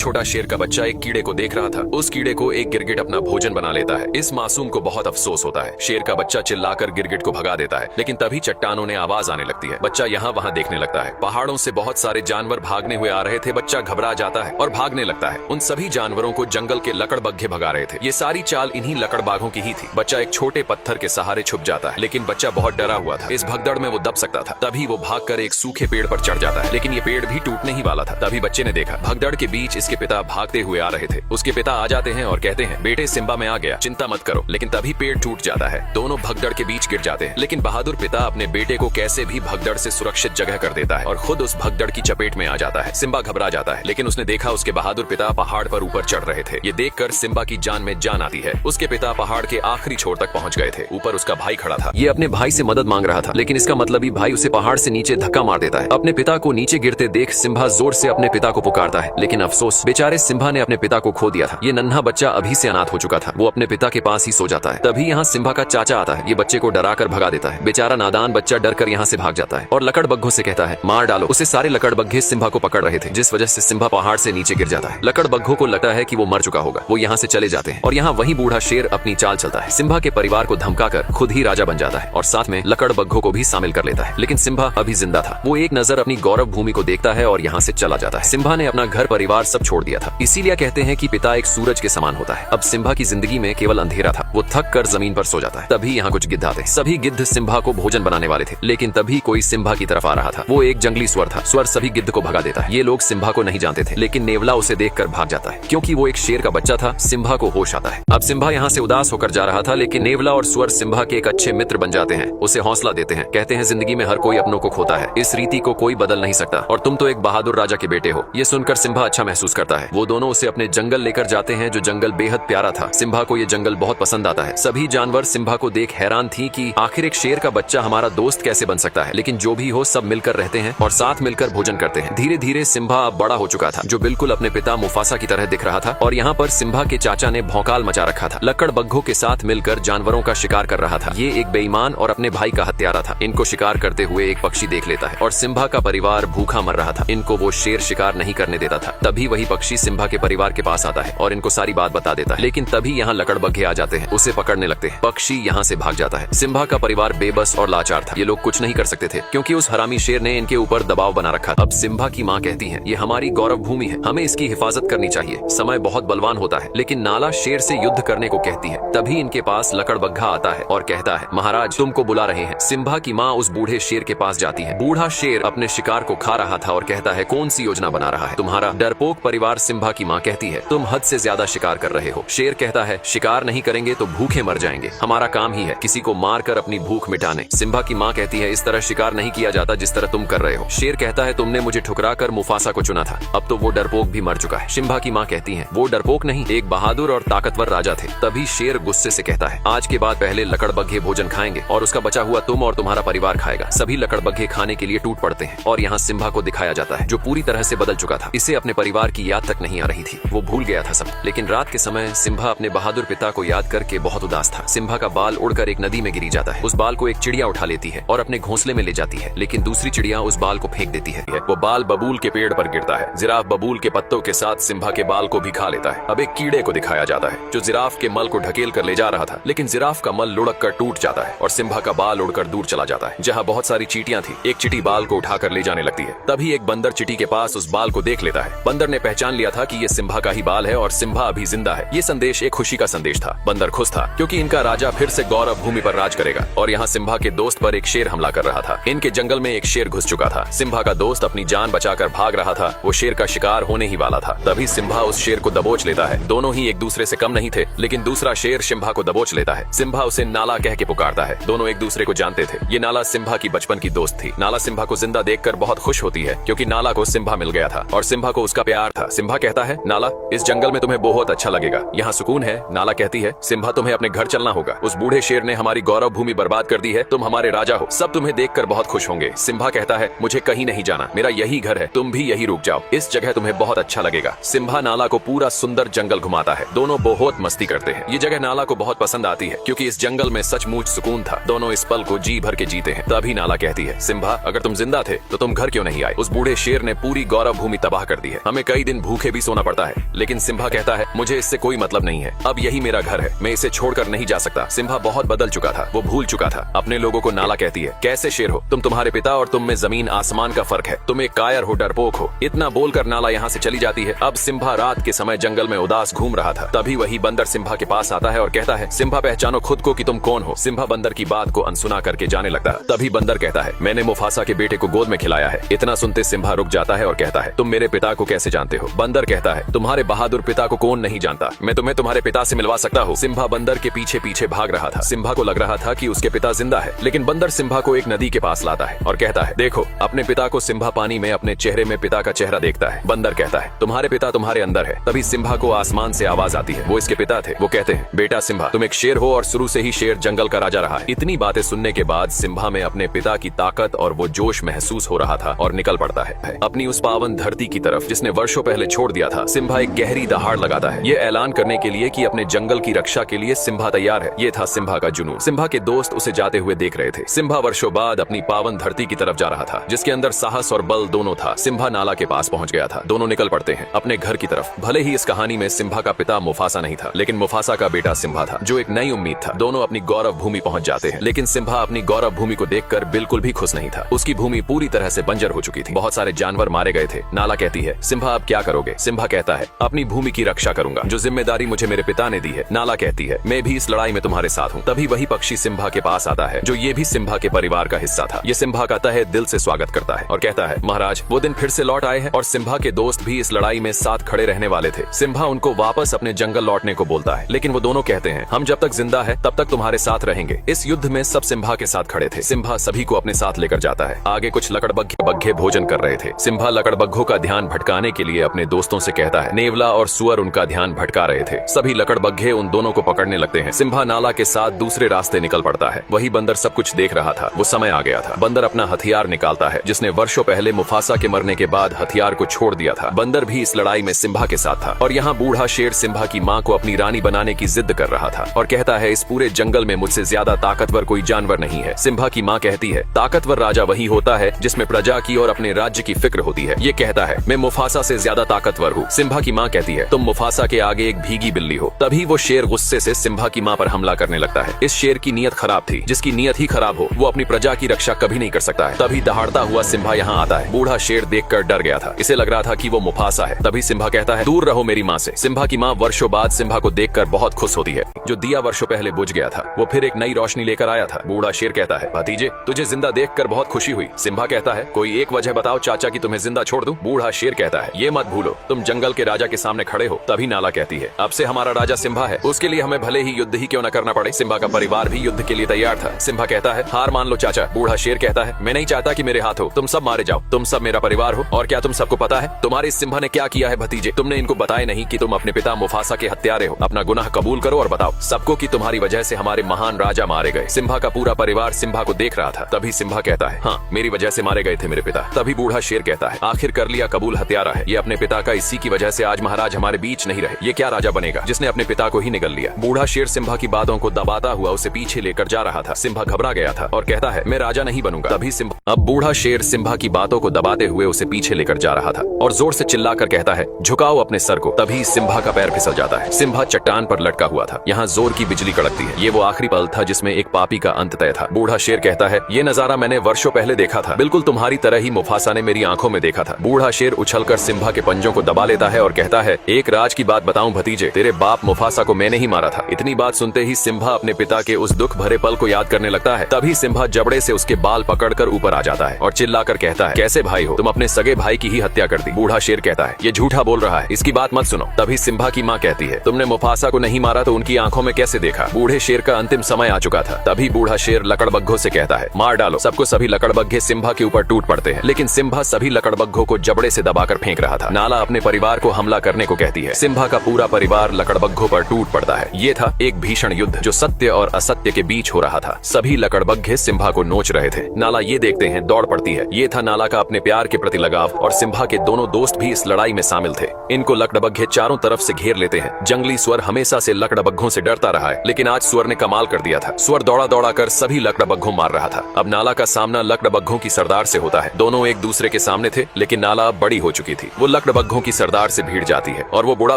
छोटा शेर का बच्चा एक कीड़े को देख रहा था। उस कीड़े को एक गिरगिट अपना भोजन बना लेता है। इस मासूम को बहुत अफसोस होता है। शेर का बच्चा चिल्लाकर गिरगिट को भगा देता है, लेकिन तभी चट्टानों ने आवाज आने लगती है। बच्चा यहाँ वहाँ देखने लगता है। पहाड़ों से बहुत सारे जानवर भागने हुए आ रहे थे। बच्चा घबरा जाता है और भागने लगता है। उन सभी जानवरों को जंगल के लकड़बग्घे भगा रहे थे। ये सारी चाल इन्हीं लकड़बाघों की ही थी। बच्चा एक छोटे पत्थर के सहारे छुप जाता है, लेकिन बच्चा बहुत डरा हुआ था। इस भगदड़ में वो दब सकता था। तभी वो भागकर एक सूखे पेड़ पर चढ़ जाता है, लेकिन ये पेड़ भी टूटने ही वाला था। तभी बच्चे ने देखा भगदड़ के बीच इसके पिता भागते हुए आ रहे थे। उसके पिता आ जाते हैं और कहते हैं, बेटे सिम्बा में आ गया, चिंता मत करो। लेकिन तभी पेड़ टूट जाता है। दोनों भगदड़ के बीच गिर जाते हैं, लेकिन बहादुर पिता अपने बेटे को कैसे भी भगदड़ से सुरक्षित जगह कर देता है और खुद उस भगदड़ की चपेट में आ जाता है। सिम्बा घबरा जाता है, लेकिन उसने देखा उसके बहादुर पिता पहाड़ पर ऊपर चढ़ रहे थे। ये देखकर सिम्बा की जान में जान आती है। उसके पिता पहाड़ के आखिरी छोर तक पहुंच गए थे। ऊपर उसका भाई खड़ा था। ये अपने भाई से मदद मांग रहा था, लेकिन इसका मतलबी भाई उसे पहाड़ से नीचे धक्का मार देता है। अपने पिता को नीचे गिरते देख सिम्बा जोर से अपने पिता को पुकारता है, लेकिन अफसोस, बेचारे सिम्बा ने अपने पिता को खो दिया था। ये नन्हा बच्चा अभी से अनाथ हो चुका था। वो अपने पिता के पास ही सो जाता है। तभी यहाँ सिम्बा का चाचा आता है। ये बच्चे को डराकर भगा देता है। बेचारा नादान बच्चा डरकर यहाँ से भाग जाता है और लकड़बग्घों से कहता है, मार डालो उसे। सारे लकड़बग्घे सिम्बा को पकड़ रहे थे, जिस वजह से सिम्बा पहाड़ से नीचे गिर जाता है। लकड़बग्घों को लगता है कि वो मर चुका होगा। वो यहाँ से चले जाते हैं और यहाँ वही बूढ़ा शेर अपनी चाल चलता है। सिम्बा के परिवार को धमकाकर खुद ही राजा बन जाता है और साथ में लकड़बग्घों को भी शामिल कर लेता है। लेकिन सिम्बा अभी जिंदा था। वो एक नजर अपनी गौरव भूमि को देखता है और यहाँ से चला जाता है। सिम्बा ने अपना घर परिवार सब छोड़ दिया था। इसीलिए कहते हैं कि पिता एक सूरज के समान होता है। अब सिम्बा की जिंदगी में केवल अंधेरा था। वो थक कर जमीन पर सो जाता है। तभी यहाँ कुछ गिद्ध आते। सभी गिद्ध सिम्बा को भोजन बनाने वाले थे, लेकिन तभी कोई सिम्बा की तरफ आ रहा था। वो एक जंगली स्वर था। स्वर सभी गिद्ध को भगा देता है। ये लोग सिम्बा को नहीं जानते थे, लेकिन नेवला उसे देखकर भाग जाता है। क्योंकि वो एक शेर का बच्चा था, सिम्बा को होश आता है। अब सिम्बा यहाँ से उदास होकर जा रहा था, लेकिन नेवला और स्वर सिम्बा के एक अच्छे मित्र बन जाते हैं। उसे हौसला देते हैं। कहते हैं, जिंदगी में हर कोई अपनों को खोता है। इस रीति को कोई बदल नहीं सकता और तुम तो एक बहादुर राजा के बेटे हो। ये सुनकर सिम्बा अच्छा महसूस करता है। वो दोनों उसे अपने जंगल लेकर जाते हैं, जो जंगल बेहद प्यारा था। सिम्बा को ये जंगल बहुत पसंद आता है। सभी जानवर सिम्बा को देख हैरान थी कि आखिर एक शेर का बच्चा हमारा दोस्त कैसे बन सकता है। लेकिन जो भी हो, सब मिलकर रहते हैं और साथ मिलकर भोजन करते हैं। धीरे धीरे सिम्बा अब बड़ा हो चुका था, जो बिल्कुल अपने पिता मुफासा की तरह दिख रहा था। और यहाँ पर सिम्बा के चाचा ने भौकाल मचा रखा था। लकड़बग्घों के साथ मिलकर जानवरों का शिकार कर रहा था। ये एक बेईमान और अपने भाई का हत्यारा था। इनको शिकार करते हुए एक पक्षी देख लेता है और सिम्बा का परिवार भूखा मर रहा था। इनको वो शेर शिकार नहीं करने देता था। तभी वही पक्षी सिम्बा के परिवार के पास आता है और इनको सारी बात बता देता है। लेकिन तभी यहाँ लकड़बग्घे आ जाते हैं, उसे पकड़ने लगते हैं। पक्षी यहाँ से भाग जाता है। सिम्बा का परिवार बेबस और लाचार था। ये लोग कुछ नहीं कर सकते थे, क्योंकि उस हरामी शेर ने इनके ऊपर दबाव बना रखा। अब सिम्बा की माँ कहती है, ये हमारी गौरव भूमि है, हमें इसकी हिफाजत करनी चाहिए। समय बहुत बलवान होता है। लेकिन नाला शेर से युद्ध करने को कहती है। तभी इनके पास लकड़बग्घा आता है और कहता है, महाराज तुमको बुला रहे हैं। सिम्बा की माँ उस बूढ़े शेर के पास जाती है। बूढ़ा शेर अपने शिकार को खा रहा था और कहता है, कौन सी योजना बना रहा है तुम्हारा डरपोक परिवार। सिम्बा की माँ कहती है, तुम हद से ज्यादा शिकार कर रहे हो। शेर कहता है, शिकार नहीं करेंगे तो भूखे मर जाएंगे। हमारा काम ही है किसी को मार कर अपनी भूख मिटाने। सिम्बा की माँ कहती है, इस तरह शिकार नहीं किया जाता जिस तरह तुम कर रहे हो। शेर कहता है, तुमने मुझे ठुकरा कर मुफासा को चुना था, अब तो वो डरपोक भी मर चुका है। सिम्बा की माँ कहती है, वो डरपोक नहीं, एक बहादुर और ताकतवर राजा थे। तभी शेर गुस्से से कहता है, आज के बाद पहले लकड़बग्घे भोजन खाएंगे और उसका बचा हुआ तुम और तुम्हारा परिवार खाएगा। सभी लकड़बग्घे खाने के लिए टूट पड़ते हैं और यहाँ सिम्बा को दिखाया जाता है, जो पूरी तरह से बदल चुका था। इसे अपने परिवार की याद तक नहीं आ रही थी। वो भूल गया था सब। लेकिन रात के समय सिम्बा अपने बहादुर पिता को याद करके बहुत उदास था। सिम्बा का बाल उड़कर एक नदी में गिरी जाता है। उस बाल को एक चिड़िया उठा लेती है और अपने घोंसले में ले जाती है, लेकिन दूसरी चिड़िया उस बाल को फेंक देती है। वो बाल बबूल के पेड़ पर गिरता है। जिराफ बबूल के पत्तों के साथ सिम्बा के बाल को भी खा लेता है। अब एक कीड़े को दिखाया जाता है, जो जिराफ के मल को ढकेल कर ले जा रहा था, लेकिन जिराफ का मल लुढ़क कर टूट जाता है और सिम्बा का बाल उड़कर दूर चला जाता है, जहाँ बहुत सारी चींटियां थी। एक चींटी बाल को उठाकर ले जाने लगती है। तभी एक बंदर चींटी के पास उस बाल को देख लेता है। बंदर ने पहचान लिया था कि ये सिम्बा का ही बाल है और सिम्बा अभी जिंदा है। ये संदेश एक खुशी का संदेश था। बंदर खुश था, क्योंकि इनका राजा फिर से गौरव भूमि पर राज करेगा। और यहाँ सिम्बा के दोस्त पर एक शेर हमला कर रहा था। इनके जंगल में एक शेर घुस चुका था। सिम्बा का दोस्त अपनी जान बचाकर भाग रहा था। वो शेर का शिकार होने ही वाला था। तभी सिम्बा उस शेर को दबोच लेता है। दोनों ही एक दूसरे से कम नहीं थे, लेकिन दूसरा शेर सिम्बा को दबोच लेता है। सिम्बा उसे नाला कह के पुकारता है। दोनों एक दूसरे को जानते थे। ये नाला सिम्बा की बचपन की दोस्त थी। नाला सिम्बा को जिंदा देखकर बहुत खुश होती है, क्योंकि नाला को सिम्बा मिल गया था और सिम्बा को उसका प्यार था। सिम्बा कहता है, नाला इस जंगल में तुम्हें बहुत अच्छा लगेगा, यहाँ सुकून है। नाला कहती है, सिम्बा तुम्हें अपने घर चलना होगा। उस बूढ़े शेर ने हमारी गौरव भूमि बर्बाद कर दी है। तुम हमारे राजा हो, सब तुम्हें देखकर बहुत खुश होंगे। सिम्बा कहता है, मुझे कहीं नहीं जाना, मेरा यही घर है, तुम भी यही रुक जाओ, इस जगह तुम्हें बहुत अच्छा लगेगा। सिम्बा नाला को पूरा सुंदर जंगल घुमाता है। दोनों बहुत मस्ती करते हैं। ये जगह नाला को बहुत पसंद आती है, क्योंकि इस जंगल में सचमुच सुकून था। दोनों इस पल को जी भर के जीते हैं। तभी नाला कहती है, सिम्बा अगर तुम जिंदा थे तो तुम घर क्यों नहीं आए? उस बूढ़े शेर ने पूरी गौरव भूमि तबाह कर दी है। हमें कई दिन दिन भूखे भी सोना पड़ता है। लेकिन सिम्बा कहता है मुझे इससे कोई मतलब नहीं है, अब यही मेरा घर है, मैं इसे छोड़कर नहीं जा सकता। सिम्बा बहुत बदल चुका था, वो भूल चुका था अपने लोगों को। नाला कहती है कैसे शेर हो तुम, तुम्हारे पिता और तुम में जमीन आसमान का फर्क है, तुम एक कायर हो, डरपोक हो। इतना बोलकर नाला यहाँ से चली जाती है। अब सिम्बा रात के समय जंगल में उदास घूम रहा था, तभी वही बंदर सिम्बा के पास आता है और कहता है सिम्बा पहचानो खुद को कि तुम कौन हो। सिम्बा बंदर की बात को अनसुना करके जाने लगता है। तभी बंदर कहता है मैंने मुफासा के बेटे को गोद में खिलाया है। इतना सुनते सिम्बा रुक जाता है और कहता है तुम मेरे पिता को कैसे जानते हो। बंदर कहता है तुम्हारे बहादुर पिता को कौन नहीं जानता, मैं तुम्हें तुम्हारे पिता से मिलवा सकता हूँ। सिम्बा बंदर के पीछे पीछे भाग रहा था। सिम्बा को लग रहा था कि उसके पिता जिंदा है, लेकिन बंदर सिम्बा को एक नदी के पास लाता है और कहता है देखो अपने पिता को। सिम्बा पानी में अपने चेहरे में पिता का चेहरा देखता है। बंदर कहता है तुम्हारे पिता तुम्हारे अंदर है। तभी सिम्बा को आसमान से आवाज आती है, वो इसके पिता थे। वो कहते हैं बेटा सिम्बा तुम एक शेर हो और शुरू से ही शेर जंगल का राजा रहा है। इतनी बातें सुनने के बाद सिम्बा में अपने पिता की ताकत और वो जोश महसूस हो रहा था और निकल पड़ता है अपनी उस पावन धरती की तरफ जिसने वर्षों पहले छोड़ दिया था। सिम्बा एक गहरी दहाड़ लगाता है, ये ऐलान करने के लिए कि अपने जंगल की रक्षा के लिए सिम्बा तैयार है। ये था सिम्बा का जुनून। सिम्बा के दोस्त उसे जाते हुए देख रहे थे। सिम्बा वर्षों बाद अपनी पावन धरती की तरफ जा रहा था, जिसके अंदर साहस और बल दोनों था। सिम्बा नाला के पास पहुंच गया था। दोनों निकल पड़ते हैं अपने घर की तरफ। भले ही इस कहानी में सिम्बा का पिता मुफासा नहीं था, लेकिन मुफासा का बेटा सिम्बा था, जो एक नई उम्मीद था। दोनों अपनी गौरव भूमि पहुंच जाते हैं, लेकिन सिम्बा अपनी गौरव भूमि को देखकर बिल्कुल भी खुश नहीं था। उसकी भूमि पूरी तरह से बंजर हो चुकी थी, बहुत सारे जानवर मारे गए थे। नाला कहती है सिम्बा अब क्या करोगे। सिम्बा कहता है अपनी भूमि की रक्षा करूंगा, जो जिम्मेदारी मुझे मेरे पिता ने दी है। नाला कहती है मैं भी इस लड़ाई में तुम्हारे साथ हूँ। तभी वही पक्षी सिम्बा के पास आता है, जो ये भी सिम्बा के परिवार का हिस्सा था। ये सिम्बा का तहे दिल से स्वागत करता है और कहता है महाराज वो दिन फिर से लौट आए हैं और सिम्बा के दोस्त भी इस लड़ाई में साथ खड़े रहने वाले थे। सिम्बा उनको वापस अपने जंगल लौटने को बोलता है, लेकिन वो दोनों कहते हैं हम जब तक जिंदा है तब तक तुम्हारे साथ रहेंगे। इस युद्ध में सब सिम्बा के साथ खड़े थे। सिम्बा सभी को अपने साथ लेकर जाता है। आगे कुछ लकड़बग्घे भोजन कर रहे थे। सिम्बा लकड़बग्घों का ध्यान भटकाने के लिए अपने दोस्तों से कहता है। नेवला और सुअर उनका ध्यान भटका रहे थे। सभी लकड़बग्घे उन दोनों को पकड़ने लगते हैं। सिम्बा नाला के साथ दूसरे रास्ते निकल पड़ता है। वही बंदर सब कुछ देख रहा था। वो समय आ गया था। बंदर अपना हथियार निकालता है, जिसने वर्षों पहले मुफासा के मरने के बाद हथियार को छोड़ दिया था। बंदर भी इस लड़ाई में सिम्बा के साथ था और यहाँ बूढ़ा शेर सिम्बा की माँ को अपनी रानी बनाने की जिद कर रहा था और कहता है इस पूरे जंगल में मुझसे ज्यादा ताकतवर कोई जानवर नहीं है। सिम्बा की माँ कहती है ताकतवर राजा वही होता है जिसमें प्रजा की और अपने राज्य की फिक्र होती है। ये कहता है मैं मुफासा से ज्यादा ताकतवर हूँ। सिम्बा की माँ कहती है तुम मुफासा के आगे एक भीगी बिल्ली हो। तभी वो शेर गुस्से से सिम्बा की माँ पर हमला करने लगता है। इस शेर की नीयत खराब थी। जिसकी नीयत ही खराब हो वो अपनी प्रजा की रक्षा कभी नहीं कर सकता है। तभी दहाड़ता हुआ सिम्बा यहाँ आता है। बूढ़ा शेर देखकर डर गया था। इसे लग रहा था कि वो मुफासा है। तभी सिम्बा कहता है दूर रहो मेरी माँ से। सिम्बा की माँ वर्षों बाद सिम्बा को देखकर बहुत खुश होती है। जो दिया वर्षों पहले बुझ गया था वो फिर एक नई रोशनी लेकर आया था। बूढ़ा शेर कहता है भतीजे तुझे जिंदा देखकर बहुत खुशी हुई। सिम्बा कहता है कोई एक वजह बताओ चाचा की तुम्हें जिंदा छोड़ दूं। बूढ़ा शेर कहता है ये मत भूलो तुम जंगल के राजा के सामने खड़े हो। तभी नाला कहती है अब से हमारा राजा सिम्बा है, उसके लिए हमें भले ही युद्ध ही क्यों न करना पड़े। सिम्बा का परिवार भी युद्ध के लिए तैयार था। सिम्बा कहता है हार मान लो चाचा। बूढ़ा शेर कहता है मैं नहीं चाहता कि मेरे हाथ हो, तुम सब मारे जाओ। तुम सब मेरा परिवार हो और क्या तुम सबको पता है तुम्हारे इस सिम्बा ने क्या किया है भतीजे। तुमने इनको बताया नहीं कि तुम अपने पिता मुफासा के हत्यारे हो। अपना गुनाह कबूल करो और बताओ सबको कि तुम्हारी वजह से हमारे महान राजा मारे गए। सिम्बा का पूरा परिवार सिम्बा को देख रहा था। तभी सिम्बा कहता है हाँ मेरी वजह से मारे गए थे मेरे पिता। तभी बूढ़ा शेर कहता है आखिर कर लिया कबूल हत्यारा है। ये अपने पिता का, इसी की वजह से आज महाराज हमारे बीच नहीं रहे। ये क्या राजा बनेगा जिसने अपने पिता को ही निगल लिया। बूढ़ा शेर सिम्बा की बातों को दबाता हुआ उसे पीछे लेकर जा रहा था। सिम्बा घबरा गया था और कहता है मैं राजा नहीं बनूंगा। तभी अब बूढ़ा शेर सिम्बा की बातों को दबाते हुए उसे पीछे लेकर जा रहा था और जोर से चिल्लाकर कहता है झुकाओ अपने सर को। तभी सिम्बा का पैर फिसल जाता है। सिम्बा चट्टान पर लटका हुआ था। यहाँ जोर की बिजली कड़कती है। ये वो आखिरी पल था जिसमें एक पापी का अंत तय था। बूढ़ा शेर कहता है ये नजारा मैंने वर्षों पहले देखा था, बिल्कुल तुम्हारी तरह ही मुफासा ने मेरी आंखों में देखा था। बूढ़ा शेर उछलकर सिम्बा के पंजों को दबा लेता है और कहता है एक राज की बात बताऊं भतीजे, तेरे बाप मुफासा को मैंने ही मारा था। इतनी बात सुनते ही सिम्बा अपने पिता के उस दुख भरे पल को याद करने लगता है। तभी सिम्बा जबड़े से उसके बाल पकड़कर ऊपर आ जाता है और चिल्लाकर कहता है कैसे भाई हो तुम, अपने सगे भाई की ही हत्या कर दी। बूढ़ा शेर कहता है ये झूठा बोल रहा है, इसकी बात मत सुनो। तभी सिम्बा की माँ कहती है तुमने मुफासा को नहीं मारा तो उनकी आंखों में कैसे देखा। बूढ़े शेर का अंतिम समय आ चुका था। तभी बूढ़ा शेर लकड़बग्घों से कहता है मार डालो सबको। सभी लकड़बग्घे सिम्बा के ऊपर टूट पड़ते हैं, लेकिन सिम्बा सभी लकड़बग्घों को जबड़े से दबाकर फेंक रहा था। नाला अपने परिवार को हमला करने को कहती है। सिम्बा का पूरा परिवार लकड़बग्घों पर टूट पड़ता है। ये था एक भीषण युद्ध जो सत्य और असत्य के बीच हो रहा था। सभी लकड़बग्घे सिम्बा को नोच रहे थे। नाला ये देखते हैं दौड़ पड़ती है। ये था नाला का अपने प्यार के प्रति लगाव और सिम्बा के दोनों दोस्त भी इस लड़ाई में शामिल थे। इनको लकड़बग्घे चारों तरफ से घेर लेते हैं। जंगली स्वर हमेशा से लकड़बग्घों से डरता रहा है, लेकिन आज स्वर ने कमाल कर दिया था। स्वर दौड़ा दौड़ा कर सभी लकड़बग्घों मार रहा था। अब नाला का सामना लकड़बग्घों की सरदार से होता है। दोनों एक दूसरे के सामने थे, लेकिन नाला अब बड़ी हो चुकी थी। वो लकड़बग्घों की सरदार से भीड़ जाती है और वो बूढ़ा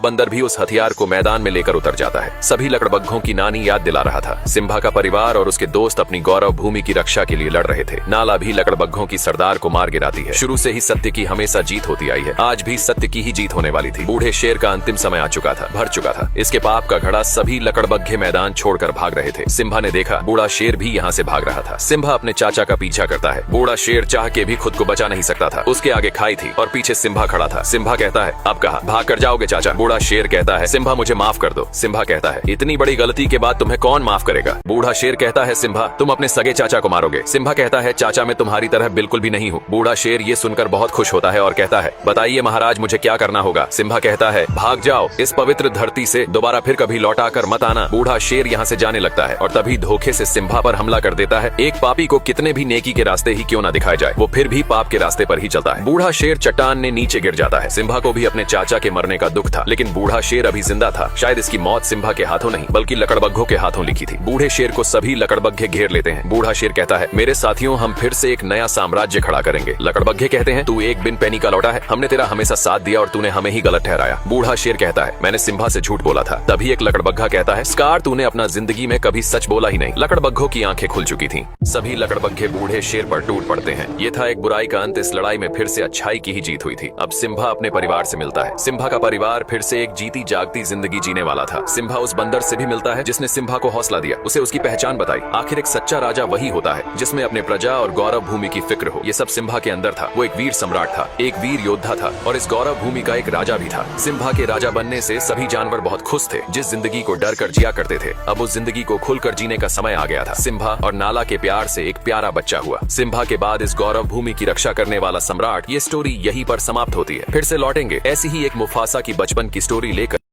बंदर भी उस हथियार को मैदान में लेकर उतर जाता है। सभी लकड़बग्घों की नानी याद दिला रहा था। सिम्बा का परिवार और उसके दोस्त अपनी गौरव भूमि की रक्षा के लिए लड़ रहे थे। नाला भी लकड़बग्घों की सरदार को मार गिराती है। शुरू से ही सत्य की हमेशा जीत होती आई है। आज भी सत्य की ही जीत होने वाली थी। बूढ़े शेर का अंतिम समय आ चुका था, भर चुका था। इसके पाप का घड़ा सभी लकड़बग्घे मैदान छोड़कर भाग रहे थे। सिम्बा ने देखा बूढ़ा शेर भी यहाँ से भाग रहा था। सिम्बा अपने चाचा का पीछा करता है। बूढ़ा शेर चाह के भी खुद को बचा नहीं सकता था। उसके आगे खाई थी और पीछे सिम्बा खड़ा था। सिम्बा कहता है, अब कहा भाग कर जाओगे चाचा? बूढ़ा शेर कहता है, सिम्बा मुझे माफ कर दो। सिम्बा कहता है, इतनी बड़ी गलती के बाद तुम्हें कौन माफ करेगा? बूढ़ा शेर कहता है, सिम्बा तुम अपने सगे चाचा को मारोगे। सिम्बा कहता है, चाचा मैं तुम्हारी तरह बिल्कुल भी नहीं हूँ। बूढ़ा शेर ये सुनकर बहुत खुश होता है और कहता है, बताइए महाराज मुझे क्या करना होगा? सिम्बा कहता है, भाग जाओ, इस पवित्र धरती से दोबारा फिर कभी लौटा कर मत आना। बूढ़ा शेर यहाँ से जाने लगता है और तभी धोखे से सिम्बा पर हमला कर देता है। एक पापी को कितने भी नेकी के रास्ते ही क्यों ना दिखाए जाए, वो फिर भी पाप के रास्ते पर ही चलता है। बूढ़ा शेर चट्टान ने नीचे गिर जाता है। सिम्बा को भी अपने चाचा के मरने का दुख था, लेकिन बूढ़ा शेर अभी जिंदा था। शायद इसकी मौत सिम्बा के हाथों नहीं बल्कि लकड़बग्घों के हाथों लिखी थी। बूढ़े शेर को सभी लकड़बग्घे घेर लेते हैं। बूढ़ा शेर कहता है, मेरे साथियों हम फिर से एक नया साम्राज्य खड़ा करेंगे। लकड़बग्घे कहते हैं, तू एक बिन पैनी का लौटा है, हमने तेरा हमेशा साथ दिया और तूने हमें ही गलत ठहराया। बूढ़ा शेर कहता है, मैंने सिम्बा से झूठ बोला था। तभी एक लकड़बग्घा कहता है, स्कार तूने अपना जिंदगी में कभी सच बोला ही नहीं। लकड़बग्घों की आंखें खुल चुकी थीं। सभी लकड़बग्घे बूढ़े शेर पर टूट पड़ते हैं। ये था एक बुराई का अंत। इस लड़ाई में फिर से अच्छाई की ही जीत हुई थी। अब सिम्बा अपने परिवार से मिलता है। सिम्बा का परिवार फिर से एक जीती जागती जिंदगी जीने वाला था। सिम्बा उस बंदर से भी मिलता है जिसने सिम्बा को हौसला दिया, उसे उसकी पहचान बताई। आखिर एक सच्चा राजा वही होता है जिसमें अपने प्रजा और गौरव भूमि की फिक्र हो। ये सब सिम्बा के अंदर था। वो एक वीर सम्राट था, एक वीर योद्धा था और इस गौरव भूमि का एक राजा भी था। सिम्बा के राजा बनने से सभी जानवर बहुत खुश थे। जिस जिंदगी को डर कर जिया करते थे, अब उस जिंदगी को खुलकर जीने का समय आ गया था। सिम्बा और नाला के प्यार से एक प्यारा बच्चा हुआ। सिम्बा के बाद इस गौरव भूमि की रक्षा करने वाला सम्राट। ये स्टोरी यहीं पर समाप्त होती है। फिर से लौटेंगे ऐसी ही एक मुफासा की बचपन की स्टोरी लेकर।